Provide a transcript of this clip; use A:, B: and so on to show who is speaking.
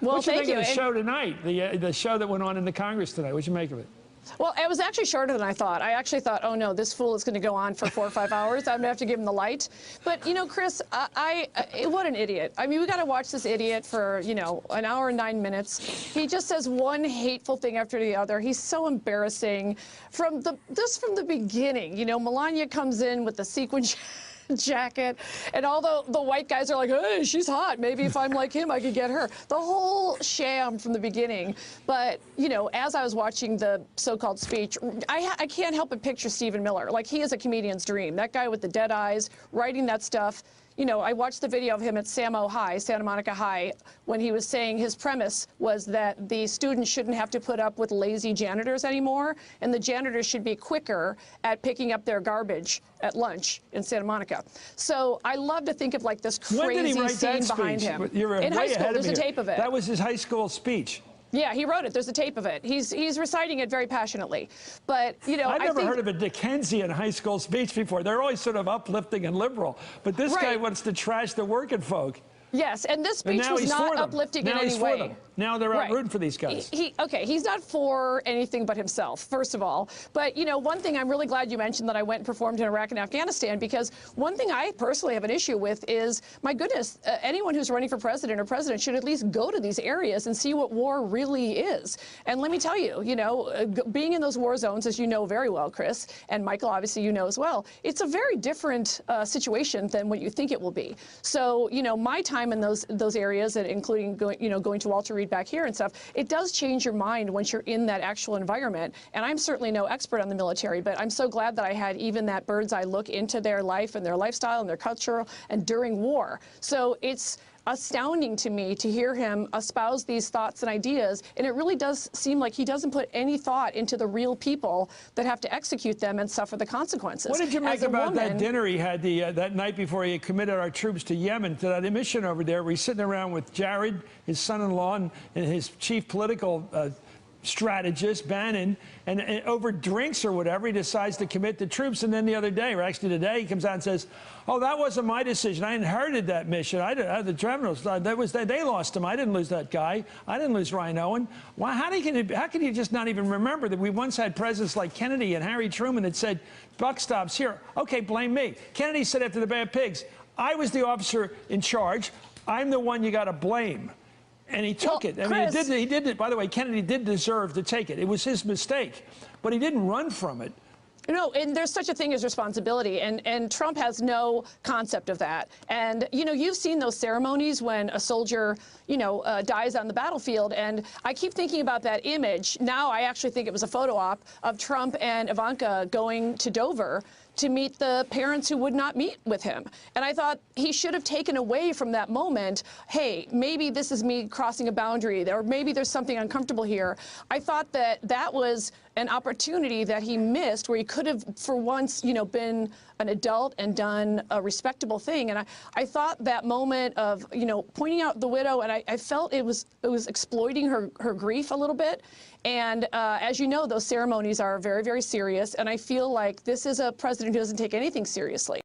A: Well,
B: what you
A: thank
B: think
A: you.
B: of the show tonight, the show that went on in the Congress tonight? What you make of it?
A: Well, it was actually shorter than I thought. I actually thought, oh no, this fool is going to go on for 4 or 5 hours. I'm going to have to give him the light. But, you know, Chris, what an idiot. I mean, we got to watch this idiot for, you know, an hour and 9 minutes. He just says one hateful thing after the other. He's so embarrassing. From the beginning, you know, Melania comes in with the sequin jacket, and all the white guys are like, hey, she's hot. Maybe if I'm like him, I could get her. The whole sham from the beginning. But, you know, as I was watching the so-called speech, I can't help but picture Stephen Miller. Like, he is a comedian's dream. That guy with the dead eyes, writing that stuff. You know, I watched the video of him at Samo High, Santa Monica High, when he was saying his premise was that the students shouldn't have to put up with lazy janitors anymore, and the janitors should be quicker at picking up their garbage at lunch in Santa Monica. So I love to think of like this crazy scene behind him. In high school, there's a tape of it.
B: That was his high school speech.
A: Yeah, he wrote it. There's a tape of it. He's reciting it very passionately. But, you know,
B: I've never heard of a Dickensian high school speech before. They're always sort of uplifting and liberal. But this guy wants to trash the working folk.
A: Yes, and this speech was not uplifting in any way.
B: Now they're out rooting for these guys.
A: Okay, he's not for anything but himself, first of all. But, you know, one thing I'm really glad you mentioned that I went and performed in Iraq and Afghanistan, because one thing I personally have an issue with is, my goodness, anyone who's running for president or president should at least go to these areas and see what war really is. And let me tell you, you know, being in those war zones, as you know very well, Chris, and Michael, obviously you know as well, it's a very different situation than what you think it will be. So, you know, my time in those areas, and including going to Walter Reed back here and stuff, it does change your mind once you're in that actual environment. And I'm certainly no expert on the military, but I'm so glad that I had even that bird's eye look into their life and their lifestyle and their culture and during war. So it's astounding to me to hear him espouse these thoughts and ideas, and it really does seem like he doesn't put any thought into the real people that have to execute them and suffer the consequences.
B: What did you make about that dinner he had that night before he committed our troops to Yemen, to that mission over there, where he's sitting around with Jared, his son-in-law, and his chief political strategist, Bannon, and over drinks or whatever, he decides to commit the troops. And then the other day, or actually today, he comes out and says, oh, that wasn't my decision. I inherited that mission. The generals, they lost him. I didn't lose that guy. I didn't lose Ryan Owen. Well, how can you just not even remember that we once had presidents like Kennedy and Harry Truman that said, buck stops here. Okay, blame me. Kennedy said after the Bad Pigs, I was the officer in charge. I'm the one you got to blame. And he took it. I mean, he did it. By the way, Kennedy did deserve to take it. It was his mistake. But he didn't run from it.
A: No, and there's such a thing as responsibility, and Trump has no concept of that. And, you know, you've seen those ceremonies when a soldier, you know, dies on the battlefield, and I keep thinking about that image. Now I actually think it was a photo op of Trump and Ivanka going to Dover to meet the parents who would not meet with him. And I thought he should have taken away from that moment, hey, maybe this is me crossing a boundary, or maybe there's something uncomfortable here. I thought that that was an opportunity that he missed, where he could have, for once, you know, been an adult and done a respectable thing. And I thought that moment of, you know, pointing out the widow, and I felt it was exploiting her grief a little bit. And as you know, those ceremonies are very, very serious. And I feel like this is a president who doesn't take anything seriously.